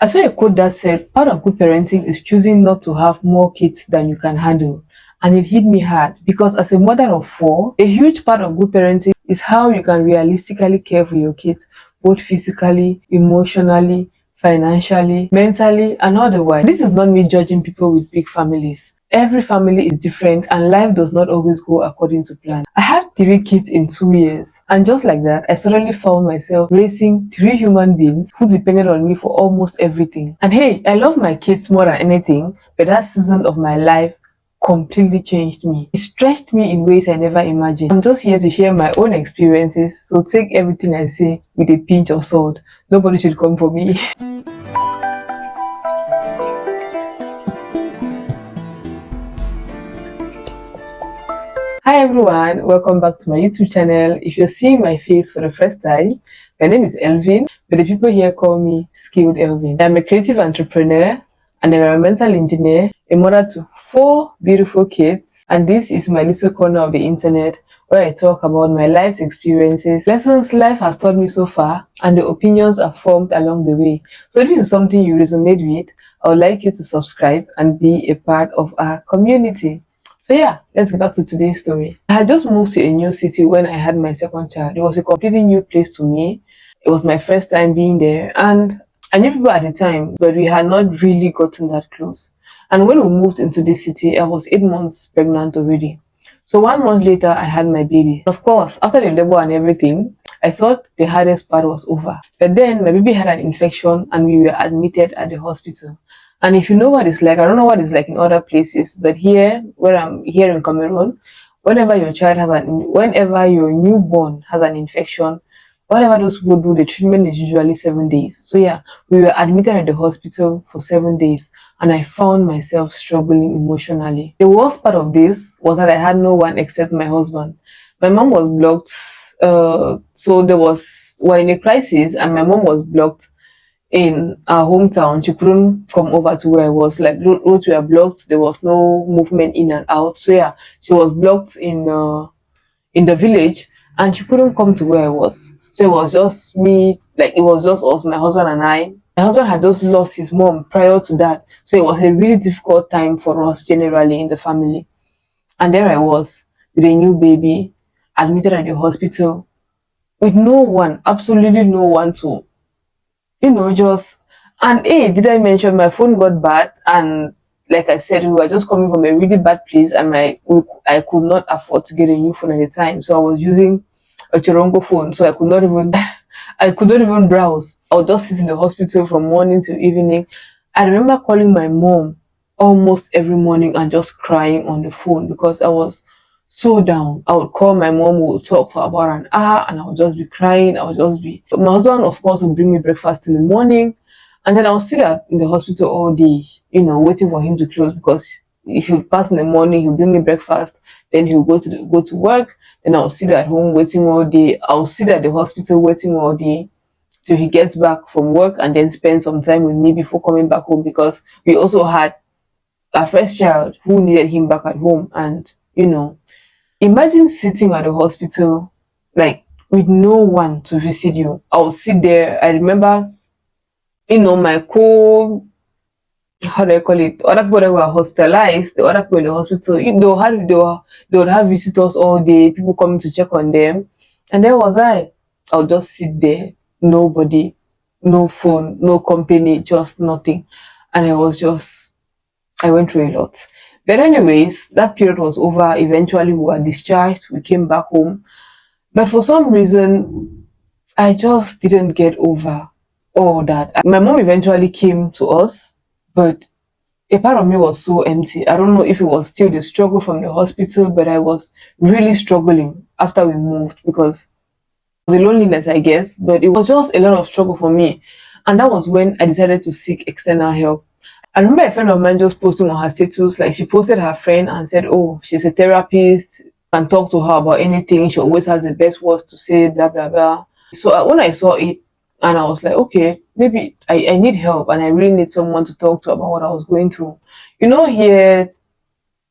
I saw a quote that said, part of good parenting is choosing not to have more kids than you can handle. And it hit me hard because as a mother of four, a huge part of good parenting is how you can realistically care for your kids, both physically, emotionally, financially, mentally, and otherwise. This is not me judging people with big families. Every family is different and life does not always go according to plan. I had 3 kids in 2 years, and just like that, I suddenly found myself raising 3 human beings who depended on me for almost everything. And hey, I love my kids more than anything, but that season of my life completely changed me. It stretched me in ways I never imagined. I'm just here to share my own experiences, so take everything I say with a pinch of salt. Nobody should come for me. Hi everyone, welcome back to my YouTube channel. If you're seeing my face for the first time, my name is Elvin, but the people here call me Skilled Elvin. I'm a creative entrepreneur, an environmental engineer, a mother to 4 beautiful kids, and this is my little corner of the internet where I talk about my life's experiences, lessons life has taught me so far, and the opinions I've formed along the way. So if this is something you resonate with, I would like you to subscribe and be a part of our community. So yeah, let's get back to today's story. I had just moved to a new city when I had my second child. It was a completely new place to me. It was my first time being there, and I knew people at the time, but we had not really gotten that close. And when we moved into this city, I was 8 months pregnant already. So 1 month later, I had my baby. Of course, after the labor and everything, I thought the hardest part was over. But then my baby had an infection and we were admitted at the hospital. And if you know what it's like, I don't know what it's like in other places, but here, where I'm here in Cameroon, whenever your newborn has an infection, whatever those people do, the treatment is usually 7 days. So yeah, we were admitted at the hospital for 7 days, and I found myself struggling emotionally. The worst part of this was that I had no one except my husband. My mom was blocked, so we're in a crisis, and my mom was blocked in our hometown. She couldn't come over to where I was. Like roads were blocked. There was no movement in and out. So yeah, she was blocked in the village, and she couldn't come to where I was. So it was just me. Like it was just us, my husband and I. My husband had just lost his mom prior to that, so it was a really difficult time for us generally in the family. And there I was with a new baby, admitted at the hospital with no one, absolutely no one to just. And hey, did I mention my phone got bad? And like I said, we were just coming from a really bad place, and I could not afford to get a new phone at the time, so I was using a Chirongo phone, so I could not even I could not even browse. I would just sit in the hospital from morning to evening. I remember calling my mom almost every morning and just crying on the phone because I was so down. I would call my mom, we would talk for about an hour, and I would just be crying. My husband, of course, would bring me breakfast in the morning, and then I would sit in the hospital all day, waiting for him to close because if he would pass in the morning, he'll bring me breakfast, then he'll go to work, then I'll sit at home waiting all day. I'll sit at the hospital waiting all day till he gets back from work and then spend some time with me before coming back home because we also had our first child who needed him back at home. And imagine sitting at the hospital, like with no one to visit you. I would sit there. I remember, my how do I call it? Other people that were hospitalized, the other people in the hospital, they would have visitors all day, people coming to check on them. And there was I would just sit there, nobody, no phone, no company, just nothing. And I went through a lot. But anyways, that period was over. Eventually we were discharged, we came back home. But for some reason, I just didn't get over all that. My mom eventually came to us, but a part of me was so empty. I don't know if it was still the struggle from the hospital, but I was really struggling after we moved because the loneliness, I guess, but it was just a lot of struggle for me. And that was when I decided to seek external help. I remember a friend of mine just posting on her status, like she posted her friend and said, oh, she's a therapist, can talk to her about anything. She always has the best words to say, blah, blah, blah. So when I saw it, and I was like, okay, maybe I need help and I really need someone to talk to about what I was going through. Here,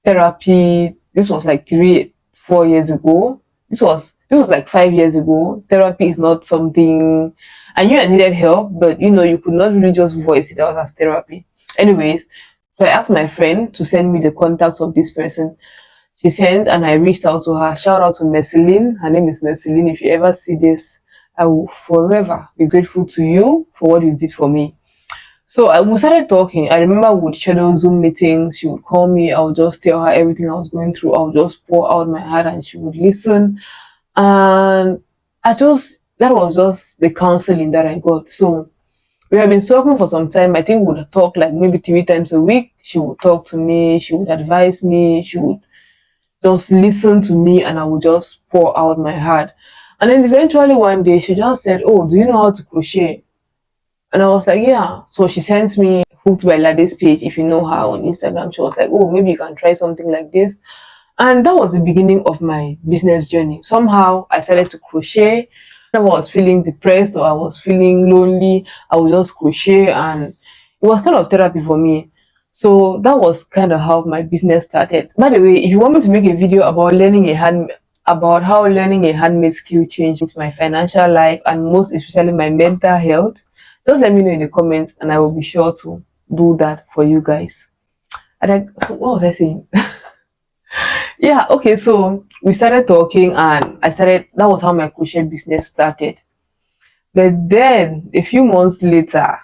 therapy, this was like 3, 4 years ago. This was This was like 5 years ago. Therapy is not something I knew I needed help, but you could not really just voice it out as therapy. Anyways, so I asked my friend to send me the contact of this person. She sent and I reached out to her. Shout out to Merceline. Her name is Merceline. If you ever see this, I will forever be grateful to you for what you did for me. So we started talking. I remember we would schedule Zoom meetings. She would call me. I would just tell her everything I was going through. I would just pour out my heart and she would listen. And that was just the counseling that I got. So we have been talking for some time. I think we would talk like maybe 3 times a week. She would talk to me. She would advise me. She would just listen to me and I would just pour out my heart. And then eventually one day she just said, "Oh, do you know how to crochet?" And I was like, "Yeah." So she sent me Hooked by Lade's page. If you know her on Instagram, she was like, "Oh, maybe you can try something like this." And that was the beginning of my business journey. Somehow I started to crochet. Whenever I was feeling depressed or I was feeling lonely, I would just crochet and it was kind of therapy for me. So that was kind of how my business started. By the way, if you want me to make a video about how learning a handmade skill changed my financial life and most especially my mental health, just let me know in the comments and I will be sure to do that for you guys. So what was I saying? Yeah, okay, so we started talking and that was how my crochet business started. But then a few months later,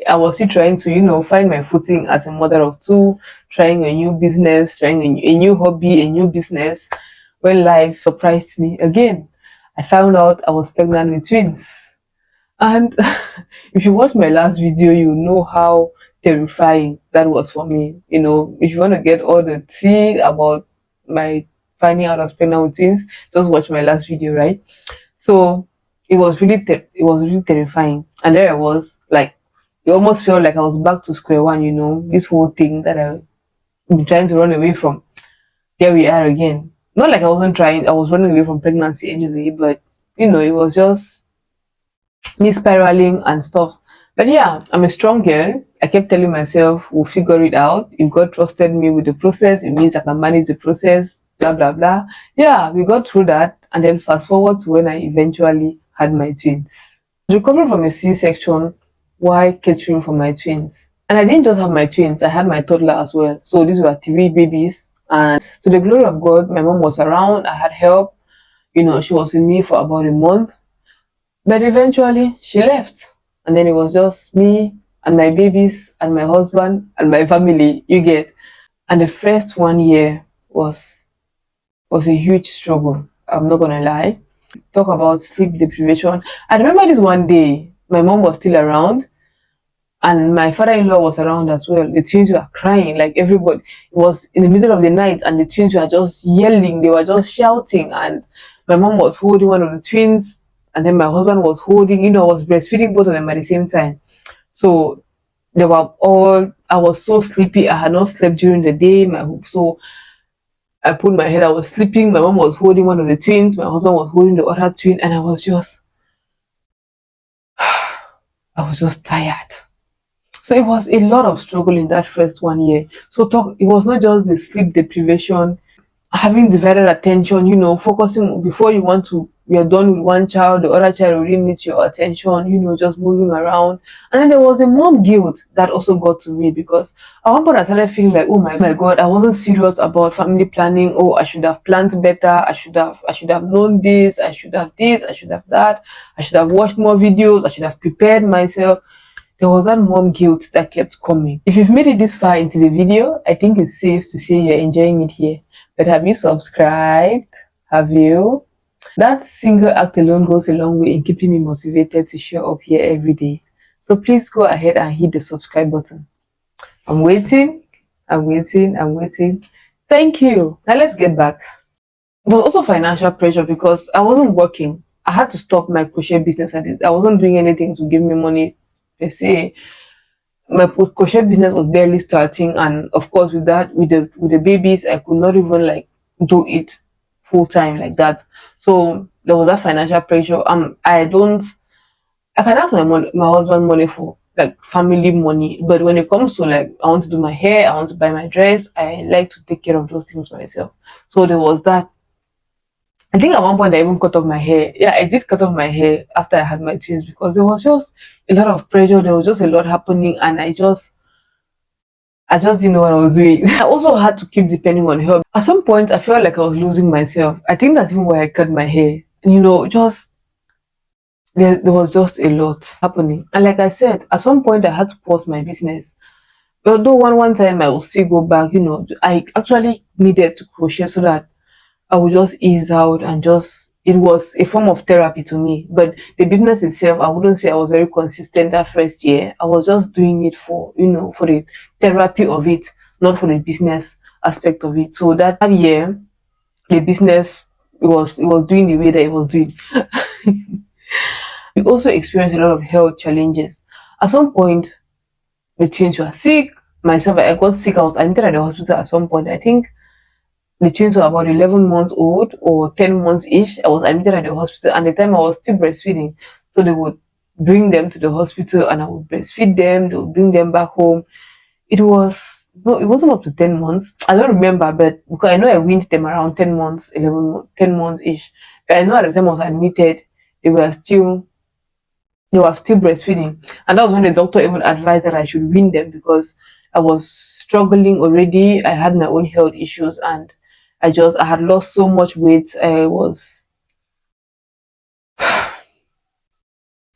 I was still trying to, find my footing as a mother of two, trying a new business, trying a new hobby, a new business, when life surprised me again. I found out I was pregnant with twins. And if you watch my last video, you know how terrifying that was for me. If you want to get all the tea about my finding out I was pregnant with twins, just watch my last video, right? So it was really terrifying. And there I was, like, it almost felt like I was back to square one. This whole thing that I've been trying to run away from. Here we are again. Not like I wasn't trying; I was running away from pregnancy anyway. But it was just me spiraling and stuff. But yeah, I'm a strong girl. I kept telling myself, we'll figure it out. If God trusted me with the process, it means I can manage the process, blah, blah, blah. Yeah, we got through that. And then fast forward to when I eventually had my twins. Recovering from a C-section while catering for my twins. And I didn't just have my twins, I had my toddler as well. So these were 3 babies. And to the glory of God, my mom was around. I had help. She was with me for about a month. But eventually, she left. And then it was just me and my babies and my husband and my family, you get. And the first 1 year was a huge struggle. I'm not gonna lie. Talk about sleep deprivation. I remember this one day, my mom was still around and my father-in-law was around as well. The twins were crying, like everybody. It was in the middle of the night and the twins were just yelling, they were just shouting, and my mom was holding one of the twins and then my husband was holding, I was breastfeeding both of them at the same time. So I was so sleepy. I had not slept during the day. So I put my head, I was sleeping. My mom was holding one of the twins. My husband was holding the other twin. And I was just tired. So it was a lot of struggle in that first 1 year. So it was not just the sleep deprivation, having divided attention, focusing before you're done with one child, the other child really needs your attention, just moving around. And then there was a mom guilt that also got to me because at one point I started feeling like, oh my God, I wasn't serious about family planning. Oh, I should have planned better. I should have known this. I should have this. I should have that. I should have watched more videos. I should have prepared myself. There was that mom guilt that kept coming. If you've made it this far into the video, I think it's safe to say you're enjoying it here. But have you subscribed? Have you? That single act alone goes a long way in keeping me motivated to show up here every day. So please go ahead and hit the subscribe button. I'm waiting. I'm waiting. I'm waiting. Thank you. Now let's get back. There was also financial pressure because I wasn't working. I had to stop my crochet business. I wasn't doing anything to give me money per se. My crochet business was barely starting, and of course with the babies I could not even like do it full time like that. So there was that financial pressure. I can ask my husband money for like family money, but when it comes to like I want to do my hair, I want to buy my dress, I like to take care of those things myself. So there was that. I think at one point I even cut off my hair. Yeah, I did cut off my hair after I had my twins because there was just a lot of pressure. There was just a lot happening, and I just didn't know what I was doing. I also had to keep depending on help. At some point, I felt like I was losing myself. I think that's even why I cut my hair. Just there was just a lot happening. And like I said, at some point, I had to pause my business. Although one time I will still go back. I actually needed to crochet so that I would just ease out and just it was a form of therapy to me. But the business itself, I wouldn't say I was very consistent that first year. I was just doing it for the therapy of it, not for the business aspect of it. So that year, the business it was doing the way that it was doing. We also experienced a lot of health challenges. At some point, the twins were sick. Myself, I got sick. I was admitted at the hospital at some point. I think the twins were about 11 months old or 10 months ish. I was admitted at the hospital, and the time I was still breastfeeding. So they would bring them to the hospital and I would breastfeed them. They would bring them back home. It was, no, it wasn't up to 10 months. I don't remember, but because I know I weaned them around 10 months, 11, 10 months ish. But I know at the time I was admitted, they were still they were still breastfeeding. And that was when the doctor even advised that I should wean them because I was struggling already. I had my own health issues and I had lost so much weight. And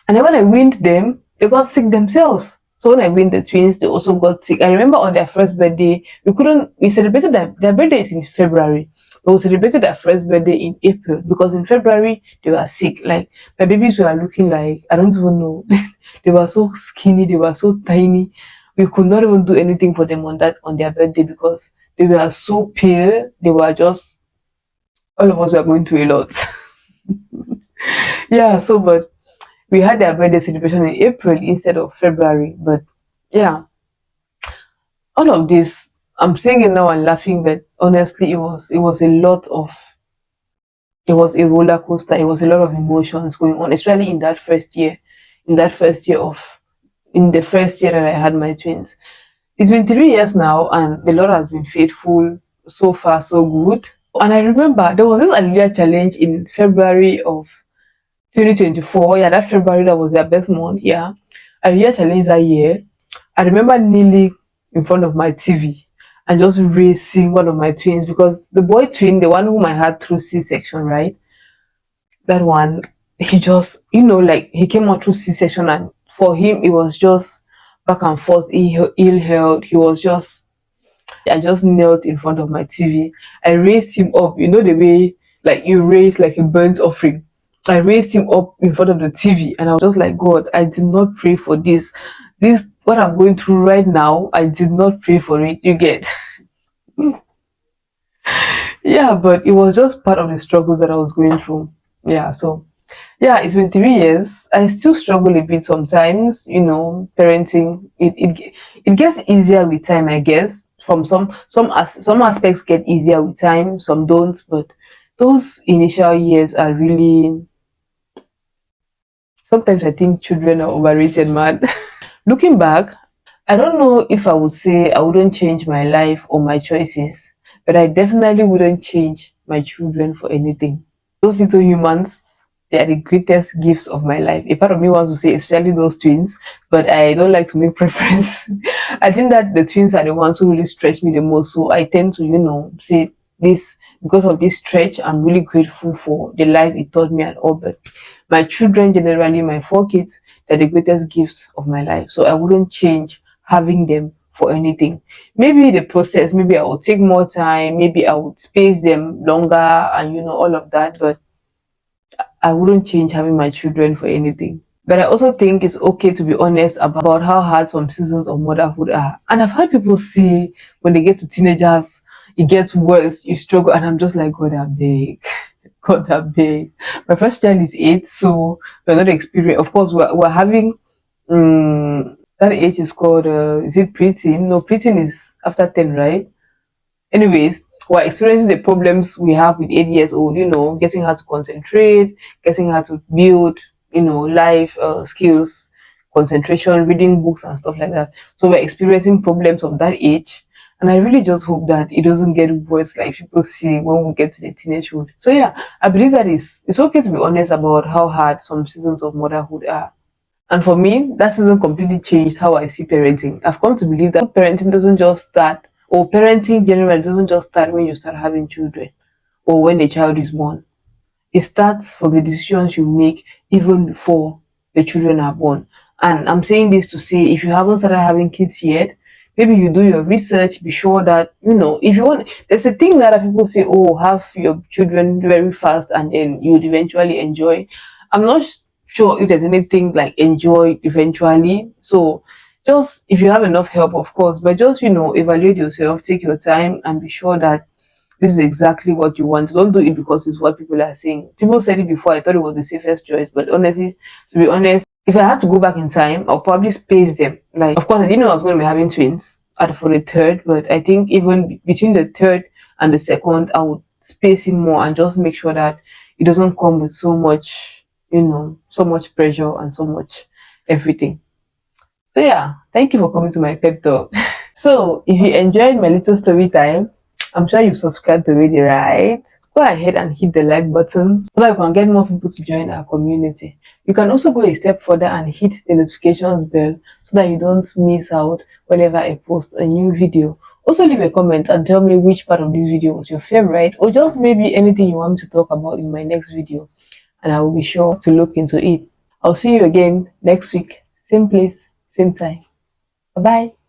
then when I weaned them, they got sick themselves. So when I weaned the twins, they also got sick. I remember on their first birthday, we celebrated their birthday is in February. We celebrated their first birthday in April because in February they were sick. Like my babies were looking like I don't even know. They were so skinny, they were so tiny. We could not even do anything for them on their birthday because they were so pale. They were just all of us were going through a lot. Yeah, so but we had their birthday celebration in April instead of February. But yeah, all of this, I'm saying it now and laughing, but honestly, it was a roller coaster. It was a lot of emotions going on, especially in that first year, in that first year of in the first year that I had my twins. It's been 3 years now, and the Lord has been faithful so far, so good. And I remember there was this Hallelujah challenge in February of 2024. Yeah, that February that was their best month. Yeah, Hallelujah challenge that year. I remember kneeling in front of my TV and just raising one of my twins because the boy twin, the one whom I had through C-section, right? That one, he just, like he came out through C-section, and for him, it was just back and forth, ill health. I just knelt in front of my TV. I raised him up, the way like you raise like a burnt offering. I raised him up in front of the TV and I was just like, God, I did not pray for this. This, what I'm going through right now, I did not pray for it. You get? Yeah, but it was just part of the struggles that I was going through. Yeah, so yeah, it's been 3 years. I still struggle a bit sometimes, parenting. It gets easier with time, I guess. From some aspects get easier with time, some don't, but those initial years are really sometimes I think children are overrated, man. Looking back, I don't know if I would say I wouldn't change my life or my choices, but I definitely wouldn't change my children for anything. Those little humans, they are the greatest gifts of my life. A part of me wants to say, especially those twins, but I don't like to make preference. I think that the twins are the ones who really stretch me the most. So I tend to, say this because of this stretch. I'm really grateful for the life it taught me and all. But my children, generally, my 4 kids, they're the greatest gifts of my life. So I wouldn't change having them for anything. Maybe the process, maybe I would take more time, maybe I would space them longer and all of that, but I wouldn't change having my children for anything. But I also think it's okay to be honest about how hard some seasons of motherhood are. And I've heard people say when they get to teenagers, it gets worse, you struggle, and I'm just like, God, I'm big. God, I'm big. My first child is 8, so we're not experienced. Of course, we're having that age is called is it preteen? No, preteen is after 10, right? Anyways, we're experiencing the problems we have with 8 years old, getting her to concentrate, getting her to build, life skills, concentration, reading books and stuff like that. So we're experiencing problems of that age. And I really just hope that it doesn't get worse like people see when we get to the teenagehood. So yeah, I believe that it's okay to be honest about how hard some seasons of motherhood are. And for me, that season completely changed how I see parenting. I've come to believe that parenting doesn't just start, or parenting generally doesn't just start when you start having children or when a child is born. It starts from the decisions you make even before the children are born. And I'm saying this to say if you haven't started having kids yet, maybe you do your research, be sure that, if you want, there's a thing that people say, oh, have your children very fast and then you'd eventually enjoy. I'm not sure if there's anything like enjoy eventually. So just if you have enough help, of course, but just, evaluate yourself, take your time and be sure that this is exactly what you want. Don't do it because it's what people are saying. People said it before. I thought it was the safest choice, but honestly, to be honest, if I had to go back in time, I'll probably space them. Like, of course, I didn't know I was going to be having twins for the third, but I think even between the third and the second, I would space it more and just make sure that it doesn't come with so much, so much pressure and so much everything. So yeah, thank you for coming to my pep talk. So if you enjoyed my little story time, I'm sure you subscribed already, right? Go ahead and hit the like button so that we can get more people to join our community. You can also go a step further and hit the notifications bell so that you don't miss out whenever I post a new video. Also leave a comment and tell me which part of this video was your favorite, or just maybe anything you want me to talk about in my next video, and I will be sure to look into it. I'll see you again next week, same place, same time. Bye bye.